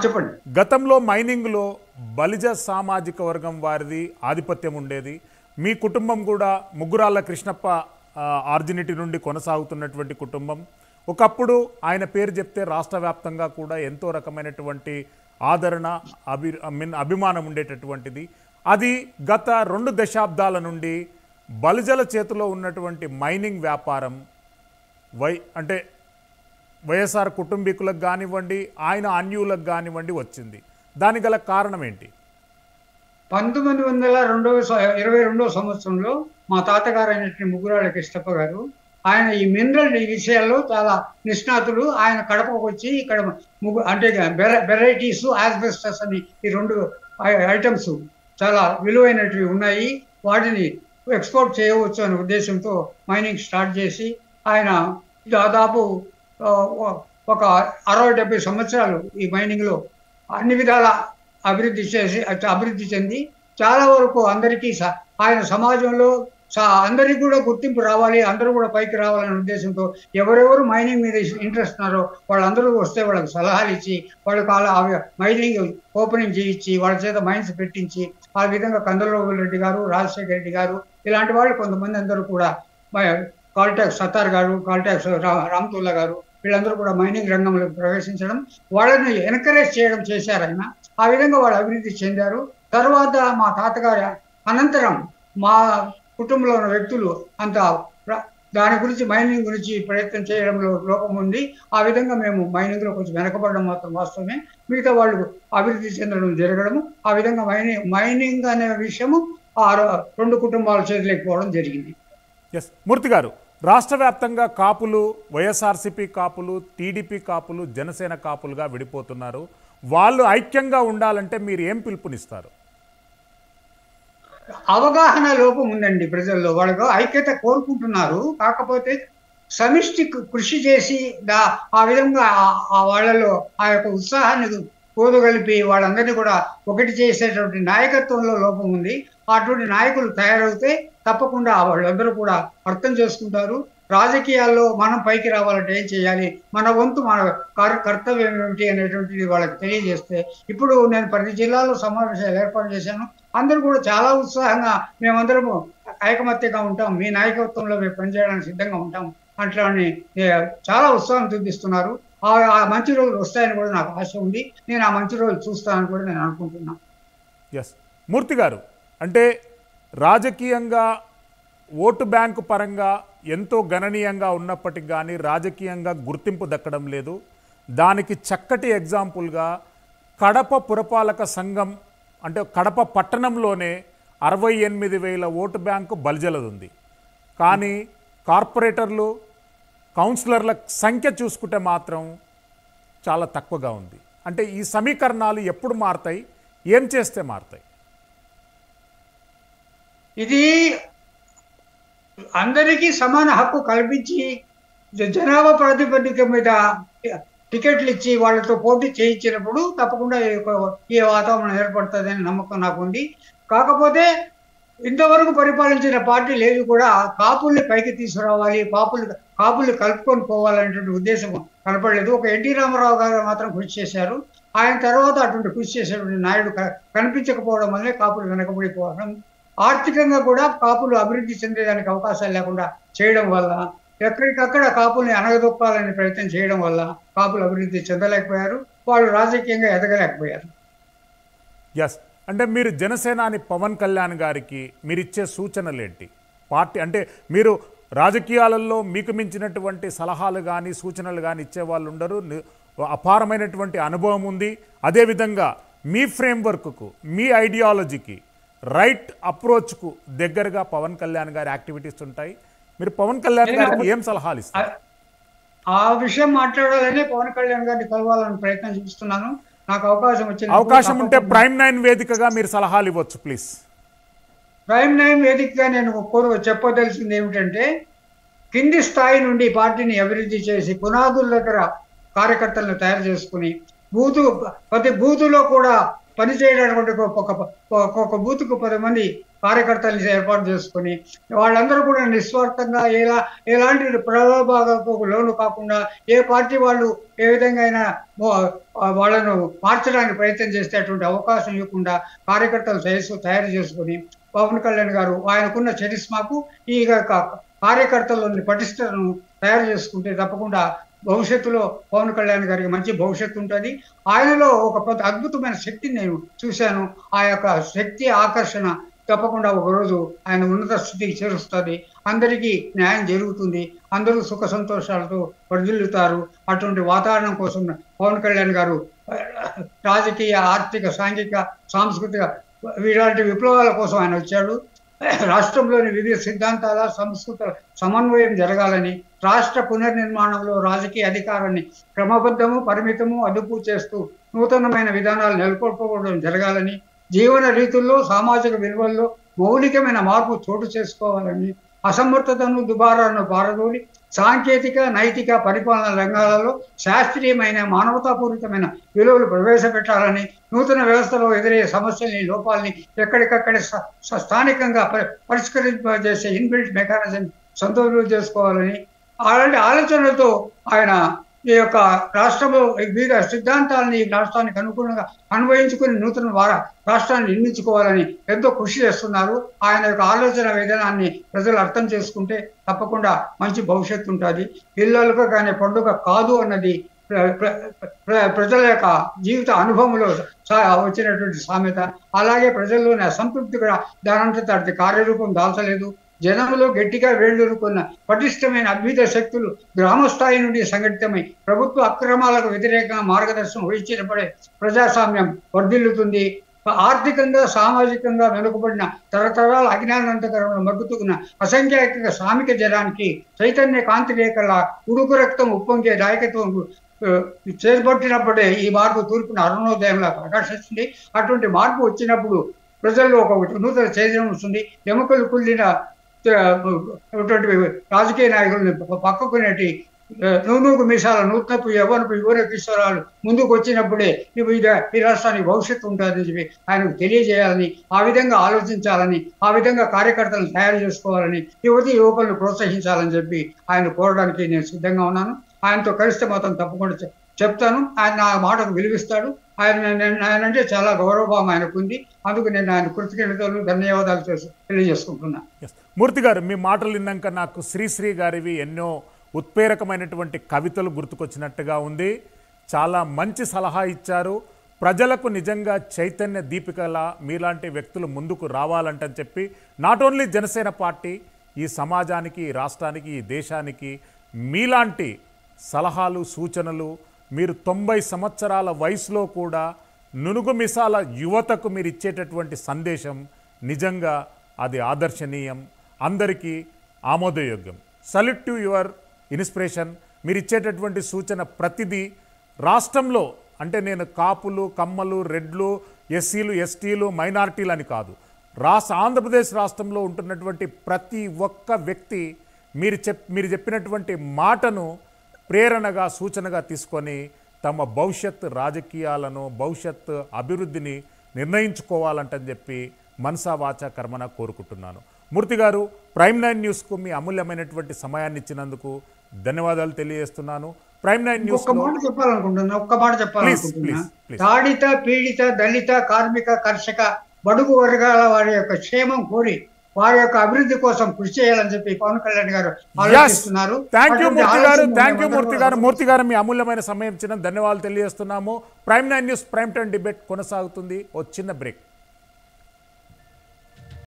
చెప్పండి. గతంలో మైనింగ్లో బలిజ సామాజిక వర్గం వారిది ఆధిపత్యం ఉండేది. మీ కుటుంబం కూడా ముగ్గురాళ్ళ కృష్ణప్ప ఆర్జినిటీ నుండి కొనసాగుతున్నటువంటి కుటుంబం. ఒకప్పుడు ఆయన పేరు చెప్తే రాష్ట్ర వ్యాప్తంగా కూడా ఎంతో రకమైనటువంటి ఆదరణ అభిమానం ఉండేటటువంటిది. అది గత 2 దశాబ్దాల నుండి బలిజల చేతిలో ఉన్నటువంటి మైనింగ్ వ్యాపారం అంటే వైఎస్ఆర్ కుటుంబీకులకు కానివ్వండి, ఆయన అన్యులకు కానివ్వండి వచ్చింది. దానికి గల కారణం ఏంటి? 1922 సంవత్సరంలో మా తాతగారు అయినటువంటి ముగ్గురాళ్ళ కృష్ణప్ప గారు, ఆయన ఈ మినరల్ విషయాల్లో చాలా నిష్ణాతులు. ఆయన కడపకు వచ్చి ఇక్కడ అంటే వెరైటీస్, ఆస్బెస్టస్ అని ఈ 2 ఐటమ్స్ చాలా విలువైనవి ఉన్నాయి, వాటిని ఎక్స్పోర్ట్ చేయవచ్చు అనే ఉద్దేశంతో మైనింగ్ స్టార్ట్ చేసి ఆయన దాదాపు ఒక 60-70 సంవత్సరాలు ఈ మైనింగ్లో అన్ని విధాల అభివృద్ధి చెంది చాలా వరకు అందరికీ ఆయన సమాజంలో అందరికీ కూడా గుర్తింపు రావాలి, అందరూ కూడా పైకి రావాలనే ఉద్దేశంతో ఎవరెవరు మైనింగ్ మీద ఇంట్రెస్ట్ ఉన్నారో వాళ్ళందరూ వస్తే వాళ్ళకి సలహాలు ఇచ్చి, వాళ్ళకి మైనింగ్ ఓపెనింగ్ చేయించి, వాళ్ళ చేత మైన్స్ పెట్టించి, ఆ విధంగా కందలరావు రెడ్డి గారు, రాజశేఖర రెడ్డి గారు ఇలాంటి వాళ్ళు కొంతమంది అందరూ కూడా, కాల్టాక్స్ సత్తార్ గారు, కాల్టాక్స్ రామతుల్లా గారు, వీళ్ళందరూ కూడా మైనింగ్ రంగంలో ప్రవేశించడం, వాళ్ళని ఎంకరేజ్ చేయడం చేశారు ఆయన. ఆ విధంగా వాళ్ళు అభివృద్ధి చెందారు. తర్వాత మా తాతగారి అనంతరం మా కుటుంబంలో ఉన్న వ్యక్తులు అంత దాని గురించి మైనింగ్ గురించి ప్రయత్నం చేయడంలో లోపం ఉంది. ఆ విధంగా మేము మైనింగ్లో కొంచెం వెనకబడడం మాత్రం వాస్తవమే. మిగతా వాళ్ళు అభివృద్ధి చెందడం జరగడము, ఆ విధంగా మైనింగ్ అనే విషయము ఆ 2 కుటుంబాల చేతిలోకి పోవడం జరిగింది. ఎస్ మూర్తి గారు, రాష్ట్ర వ్యాప్తంగా కాపులు, వైఎస్ఆర్సీపీ కాపులు, టీడీపీ కాపులు, జనసేన కాపులుగా విడిపోతున్నారు. వాళ్ళు ఐక్యంగా ఉండాలంటే మీరు ఏం పిలుపునిస్తారు? అవగాహన లోపం ఉందండి ప్రజల్లో. వాళ్ళకు ఐక్యత కోరుకుంటున్నారు, కాకపోతే సమిష్టి కృషి చేసి ఆ విధంగా వాళ్ళలో ఆ యొక్క ఉత్సాహాన్ని కోదగలిపి వాళ్ళందరినీ కూడా ఒకటి చేసేటువంటి నాయకత్వంలో లోపం ఉంది. అటువంటి నాయకులు తయారవుతే తప్పకుండా వాళ్ళందరూ కూడా అర్థం చేసుకుంటారు. రాజకీయాల్లో మనం పైకి రావాలంటే ఏం చేయాలి, మన వంతు మన కర్తవ్యం ఏమిటి అనేటువంటిది వాళ్ళకి తెలియజేస్తే, ఇప్పుడు నేను ప్రతి జిల్లాలో సమావేశాలు ఏర్పాటు చేశాను. అందరూ కూడా చాలా ఉత్సాహంగా మేమందరము ఐకమత్యంగా ఉంటాం, మీ నాయకత్వంలో మేము పనిచేయడానికి సిద్ధంగా ఉంటాం అట్లా అని చాలా ఉత్సాహం చూపిస్తున్నారు. ఆ మంచి రోజులు వస్తాయని కూడా నాకు ఆశ ఉంది. నేను ఆ మంచి రోజులు చూస్తానని కూడా నేను అనుకుంటున్నాను. ఎస్ మూర్తి గారు, అంటే రాజకీయంగా ఓటు బ్యాంకు పరంగా ఎంతో గణనీయంగా ఉన్నప్పటికీ కానీ రాజకీయంగా గుర్తింపు దక్కడం లేదు. దానికి చక్కటి ఎగ్జాంపుల్గా కడప పురపాలక సంఘం, అంటే కడప పట్టణంలోనే 68,000 ఓటు బ్యాంకు బలిజలది ఉంది. కానీ కార్పొరేటర్లు, కౌన్సిలర్ల సంఖ్య చూసుకుంటే మాత్రం చాలా తక్కువగా ఉంది. అంటే ఈ సమీకరణాలు ఎప్పుడు మారుతాయి, ఏం చేస్తే మారుతాయి? ఇది అందరికీ సమాన హక్కు కల్పించి జనాభా ప్రాతిపదిక మీద టికెట్లు ఇచ్చి వాళ్ళతో పోటీ చేయించినప్పుడు తప్పకుండా ఈ వాతావరణం ఏర్పడుతుందని నమ్మకం నాకుంది. కాకపోతే ఇంతవరకు పరిపాలించిన పార్టీలు ఏవి కూడా కాపుల్ని పైకి తీసుకురావాలి, కాపుల్ని కలుపుకొని పోవాలనేటువంటి ఉద్దేశం కనపడలేదు. ఒక ఎన్టీ రామారావు గారు మాత్రం కృషి చేశారు. ఆయన తర్వాత అటువంటి కృషి చేసేటువంటి నాయుడు కనిపించకపోవడం వల్లే కాపులు వెనకబడిపోవడం, ఆర్థికంగా కూడా కాపులు అభివృద్ధి చెందేదానికి అవకాశాలు లేకుండా చేయడం వల్ల, ఎక్కడికక్కడ కాపుల్ని అనగదొక్కాలని ప్రయత్నం చేయడం వల్ల కాపులు అభివృద్ధి చెందలేకపోయారు, వాళ్ళు రాజకీయంగా ఎదగలేకపోయారు. ఎస్, అంటే మీరు జనసేనాని పవన్ కళ్యాణ్ గారికి మీరిచ్చే సూచనలు ఏంటి? పార్టీ అంటే మీరు రాజకీయాలలో మీకు మించినటువంటి సలహాలు కానీ సూచనలు కానీ ఇచ్చేవాళ్ళు ఉండరు, అపారమైనటువంటి అనుభవం ఉంది. అదేవిధంగా మీ ఫ్రేమ్వర్క్కు, మీ ఐడియాలజీకి, రైట్ అప్రోచ్కు దగ్గరగా పవన్ కళ్యాణ్ గారి యాక్టివిటీస్ ఉంటాయి. మీరు పవన్ కళ్యాణ్ గారికి ఏం సలహాలు ఇస్తారు? ఆ విషయం మాట్లాడాలనే పవన్ కళ్యాణ్ గారిని కలవాలని ప్రయత్నం చేస్తున్నాను. నాకు అవకాశం ఉంటే ప్రైమ్ 9 వేదికగా మీరు సలహాలు ఇవ్వచ్చు ప్లీజ్. ప్రైమ్ 9 వేదికగా నేను చెప్పదలిసింది ఏమిటంటే, కింది స్థాయి నుండి పార్టీని అభివృద్ధి చేసి పునాదుల దగ్గర కార్యకర్తలను తయారు చేసుకుని ప్రతి బూతులో కూడా పని చేయడానికి ఒక బూత్కు 10 మంది కార్యకర్తల్ని ఏర్పాటు చేసుకొని వాళ్ళందరూ కూడా నిస్వార్థంగా ఎలాంటి ప్రలోభాలకు లోను కాకుండా ఏ పార్టీ వాళ్ళు ఏ విధంగా అయినా వాళ్ళను మార్చడానికి ప్రయత్నం చేసేటువంటి అవకాశం ఇవ్వకుండా కార్యకర్తలు తయారు చేసుకొని పవన్ కళ్యాణ్ గారు ఆయనకున్న చరిస్మాకు ఈ కార్యకర్తలని పటిష్టను తయారు చేసుకుంటే తప్పకుండా భవిష్యత్తులో పవన్ కళ్యాణ్ గారికి మంచి భవిష్యత్తు ఉంటుంది. ఆయనలో ఒక అద్భుతమైన శక్తిని నేను చూశాను. ఆ యొక్క శక్తి ఆకర్షణ తప్పకుండా ఒకరోజు ఆయన ఉన్నత స్థితికి చేరుస్తుంది. అందరికీ న్యాయం జరుగుతుంది. అందరూ సుఖ సంతోషాలతో వర్ధిల్లుతారు. అటువంటి వాతావరణం కోసం పవన్ కళ్యాణ్ గారు రాజకీయ, ఆర్థిక, సాంఘిక, సాంస్కృతిక ఇలాంటి విప్లవాల కోసం ఆయన వచ్చాడు. రాష్ట్రంలోని వివిధ సిద్ధాంతాల, సంస్కృతుల సమన్వయం జరగాలని, రాష్ట్ర పునర్నిర్మాణంలో రాజకీయ అధికారాన్ని క్రమబద్ధము, పరిమితము, అదుపు చేస్తూ నూతనమైన విధానాలు నెలకొల్పడం జరగాలని, జీవన రీతుల్లో, సామాజిక విలువల్లో మౌలికమైన మార్పు చోటు చేసుకోవాలని, అసమర్థతను, దుబారాలను పారదోలి సాంకేతిక, నైతిక పరిపాలన రంగాలలో శాస్త్రీయమైన, మానవతాపూరితమైన విలువలు ప్రవేశపెట్టాలని, నూతన వ్యవస్థలో ఎదురయ్యే సమస్యల్ని, లోపాలని ఎక్కడికక్కడ స్థానికంగా పరిష్కరింపజేసే ఇన్బిల్ట్ మెకానిజం సొంతం చేసుకోవాలని, అలాంటి ఆలోచనలతో ఆయన ఈ యొక్క రాష్ట్రంలో వివిధ సిద్ధాంతాలని రాష్ట్రానికి అనుగుణంగా అన్వయించుకుని నూతన రాష్ట్రాన్ని నిర్మించుకోవాలని ఎంతో కృషి చేస్తున్నారు. ఆయన యొక్క ఆలోచన విధానాన్ని ప్రజలు అర్థం చేసుకుంటే తప్పకుండా మంచి భవిష్యత్తు ఉంటుంది. పిల్లలకు కానీ పండుగ కాదు అన్నది ప్రజల యొక్క జీవిత అనుభవంలో వచ్చినటువంటి సామెత. అలాగే ప్రజల్లోని అసంతృప్తి కూడా దానంతట అది కార్యరూపం దాల్చలేదు. జనంలో గట్టిగా వేళ్లూరుకున్న పటిష్టమైన అభ్యుదయ శక్తులు గ్రామస్థాయి నుండి సంఘటితమై ప్రభుత్వ అక్రమాలకు వ్యతిరేకంగా మార్గదర్శనం వహించినప్పుడే ప్రజాస్వామ్యం వర్ధిల్లుతుంది. ఆర్థికంగా, సామాజికంగా వెనుకబడిన తరతరాల అజ్ఞానంతకరంలో మగ్గుతున్న అసంఖ్యాక శ్రామిక జనానికి చైతన్య కాంతి రేఖల ఉడుకు రక్తం ఉప్పొంగే నాయకత్వం చేపట్టినప్పుడే ఈ మార్పు తూర్పున అరుణోదయంలా ప్రకాశిస్తుంది. అటువంటి మార్పు వచ్చినప్పుడు ప్రజల్లో ఒక నూతన చైతన్యం వస్తుంది. ఎముకలు కుళ్ళిన రాజకీయ నాయకుల్ని పక్కకునేటి నూనూకు మీసాల నూతనపు యవ్వనపు యువన కిషోరాలు ముందుకు వచ్చినప్పుడే ఈ రాష్ట్రానికి భవిష్యత్తు ఉంటుందని చెప్పి ఆయనకు తెలియజేయాలని, ఆ విధంగా ఆలోచించాలని, ఆ విధంగా కార్యకర్తలను తయారు చేసుకోవాలని, యువకులను ప్రోత్సహించాలని చెప్పి ఆయన కోరడానికి నేను సిద్ధంగా ఉన్నాను. ఆయనతో కలిస్తే మాత్రం తప్పకుండా చెప్తాను. ఆయన నా మాటకు విలువిస్తాడు. ఆయన అంటే చాలా గౌరవభావం ఆయనకుంది. అందుకు నేను ఆయన కృతజ్ఞతలు, ధన్యవాదాలు తెలియజేసుకుంటున్నా. మూర్తి గారు, మీ మాటలు విన్నాక నాకు శ్రీశ్రీ గారివి ఎన్నో ఉత్ప్రేరకమైనటువంటి కవితలు గుర్తుకొచ్చినట్టుగా ఉంది. చాలా మంచి సలహా ఇచ్చారు. ప్రజలకు నిజంగా చైతన్య దీపికలా మీలాంటి వ్యక్తులు ముందుకు రావాలంటని చెప్పి నాట్ ఓన్లీ జనసేన పార్టీ, ఈ సమాజానికి, ఈ రాష్ట్రానికి, ఈ దేశానికి మీలాంటి సలహాలు, సూచనలు, మీరు 90 సంవత్సరాల వయసులో కూడా నునుగు మిసాల యువతకు మీరు ఇచ్చేటటువంటి సందేశం నిజంగా అది ఆదర్శనీయం, అందరికీ ఆమోదయోగ్యం. Salute to your inspiration. మీరు ఇచ్చేటటువంటి సూచన ప్రతిదీ రాష్ట్రంలో, అంటే నేను కాపులు, కమ్మలు, రెడ్లు, ఎస్సీలు, ఎస్టీలు, మైనారిటీలు అని కాదు, ఆంధ్రప్రదేశ్ రాష్ట్రంలో ఉంటున్నటువంటి ప్రతి ఒక్క వ్యక్తి మీరు చెప్పినటువంటి మాటను ప్రేరణగా, సూచనగా తీసుకొని తమ భవిష్యత్ రాజకీయాలను, భవిష్యత్ అభివృద్ధిని నిర్ణయించుకోవాలంటని చెప్పి మనసా వాచా కర్మన కోరుకుంటున్నాను. మూర్తి గారు, ప్రైమ్9 న్యూస్కు మీ అమూల్యమైనటువంటి సమయాన్ని ఇచ్చినందుకు ధన్యవాదాలు తెలియజేస్తున్నాను. ప్రైమ్9 న్యూస్ ఒక్క మాట చెప్పాలనుకుంటున్నా. తాడిత, పీడిత, దళిత, కార్మిక, కర్షక, బడుగు వర్గాల వారి యొక్క క్షేమం కోరి వారి యొక్క అభివృద్ధి కోసం కృషి చేయాలని చెప్పి పవన్ కళ్యాణ్ గారు ఆలోచిస్తున్నారు. మూర్తి గారు మీ అమూల్యమైన సమయం ఇచ్చిన ధన్యవాదాలు తెలియజేస్తున్నాము. ప్రైమ్9 న్యూస్ ప్రైమ్ టైం డిబేట్ కొనసాగుతుంది. ఓ చిన్న బ్రేక్.